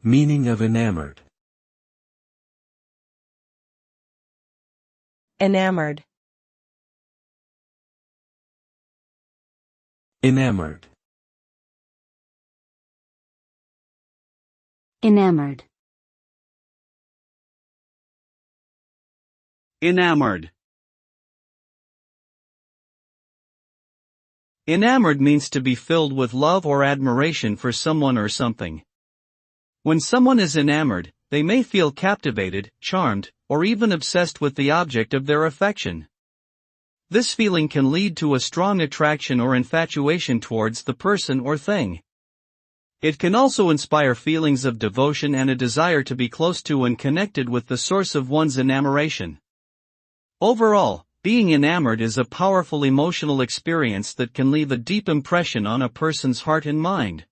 Meaning of enamored. Enamored. Enamored. Enamored. Enamored. Enamored means to be filled with love or admiration for someone or something. When someone is enamored, they may feel captivated, charmed, or even obsessed with the object of their affection. This feeling can lead to a strong attraction or infatuation towards the person or thing. It can also inspire feelings of devotion and a desire to be close to and connected with the source of one's enamoration. Overall, being enamored is a powerful emotional experience that can leave a deep impression on a person's heart and mind.